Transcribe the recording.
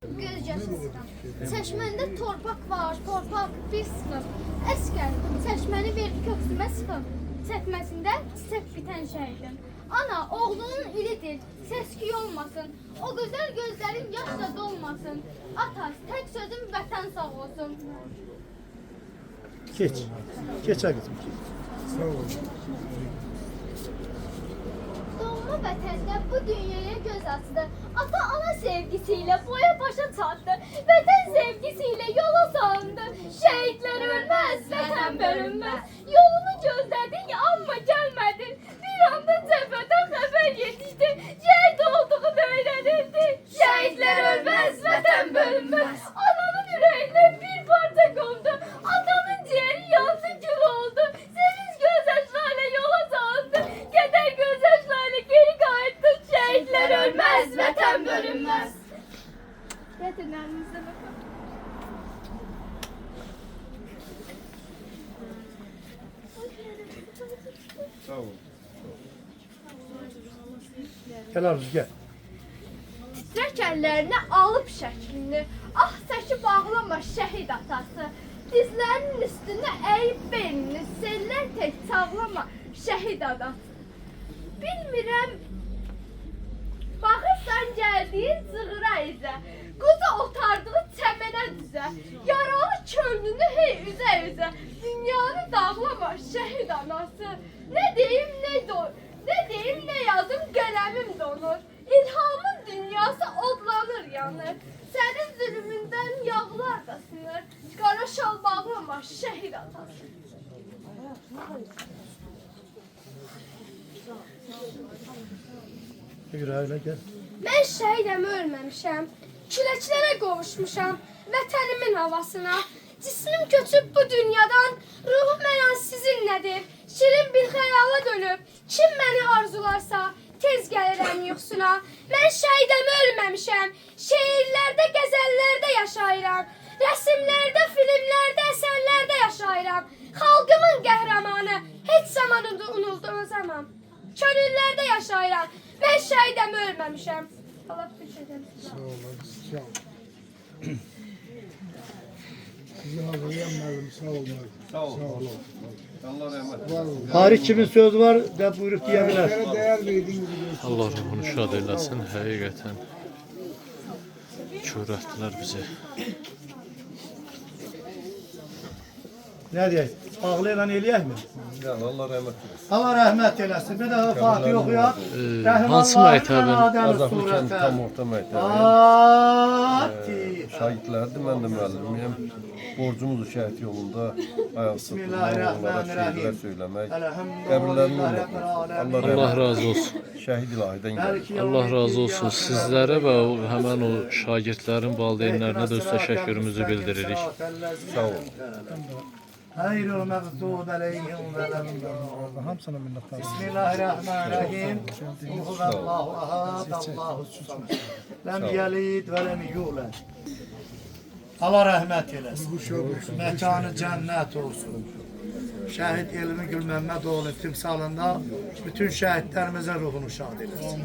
Gözcəsizdən. Çeşməndə torpaq var, torpaq bir sıxım. Əskər, çeşməni verdi köksümə sıxım. Çəkməsində çiçək bitən şəhidin. Ana, oğlunun ilidir, səs-küy olmasın. O gözəl gözlərin yaşla dolmasın. Ata, tək sözüm vətən sağ olsun. Geç. Geç kızım. Sağ ol. Doğma vətəndə bu dünyaya göz açdı. Ata-ana sevgisiyle boya başa çatdı. Vətən sevgisiyle yola salındı. Şehitler ölmez, vətən bölünmez. Yolunu gözledin ama gelmedin. Bir anda cepheden haber yetişti. Şehit olduğunu öğrenildi. Şehitler ölmez, vətən bölünmez. Ananın yüreğinden bir parça kondu. Atanın ciğeri yandı kül oldu. Sevinç gözyaşlarıyla yola salındı. Keder gözyaşlarıyla geri kayıttı. Şehitler ölmez, vətən bölünmez. Yetinlerimizde bakın. Sağ ol. Gel Arzu gel. Titrək əllərinə alıb şəklini, ah çəkib ağlama şəhid atası. Dizlərinin üstünə əyib belini, sellər tək çağlama şəhid adası. Bilmirəm, baxırsan gəldiyin cığıra izə, quzu otardığı çəmənə düzə, yaralı könlünü hey üzə, dünyanı dağlama şəhid anası. Nə deyim, nə yazım, qələmim donur. İlhamın dünyası odlanır, yanır. Sənin zülmündən yağlar da sınır. Qara şal bağlama şəhid atası. Yürü öyle gel. Mən şəhidəm, ölməmişəm. Küləklərə qovuşmuşam, vətənimin havasına. Cismim köçüb bu dünyadan, ruhum mən sizinlədir. Şirin bir xəyala dönüb, kim məni arzularsa, tez gəlirəm yuxusuna. Mən şəhidəm, ölməmişəm. Şeirlərdə, qəzəllərdə yaşayıram. Rəsimlərdə, filmlərdə, əsərlərdə yaşayıram. Xalqımın qəhrəmanı, heç zaman unutulmazam. Könüllərdə yaşayıram. Mən şəhidəm, ölməmişəm. Allah düşəcəm. Sağ ol. Sağ ol. Sizi hazırlayanmadım. Sağ ol. Sağ ol. Allah rahmet eylesin. Tarih kimin söz var da buyruk diyebilir. Allah ruhunu şad eylesin. Həqiqətən kör etdilər bizi. Ne diyeyim? Ağlayla eləyək mi? Yani Allah rahmet eylesin. Allah rahmet eylesin. Bir daha Fatih okuyor. Hansı məytəbin? Azaflıkən tam orta məktəbi. Fatih. Şahitlərdi, mən də müəllimiyəm. Borcumuz şəhid yolunda ayaq sıxdırmaq, onlara şehirlər söyləmək. Qəbirlərini unutmaq. Allah Allah rahmet razı olsun. Şəhid ilahidən gəlir. Allah razı olsun sizlərə və həmən o şagirdlərin valideynlərinə də öz təşəkkürümüzü bildiririk. Sağ olun. Hayrul məqdud əleyhim və ləhum. Hamısına minnətdarım. Bismillahirrahmanirrahim. Allahu ahad, Allahu samad. Ləm yəlid və ləm yulad. Allah rəhmət eləsin. Məkanı cənnət olsun. Şəhid Elmi Gülməmmədoğlu timsalında bütün şəhidlərimizin ruhunu şad eləsin.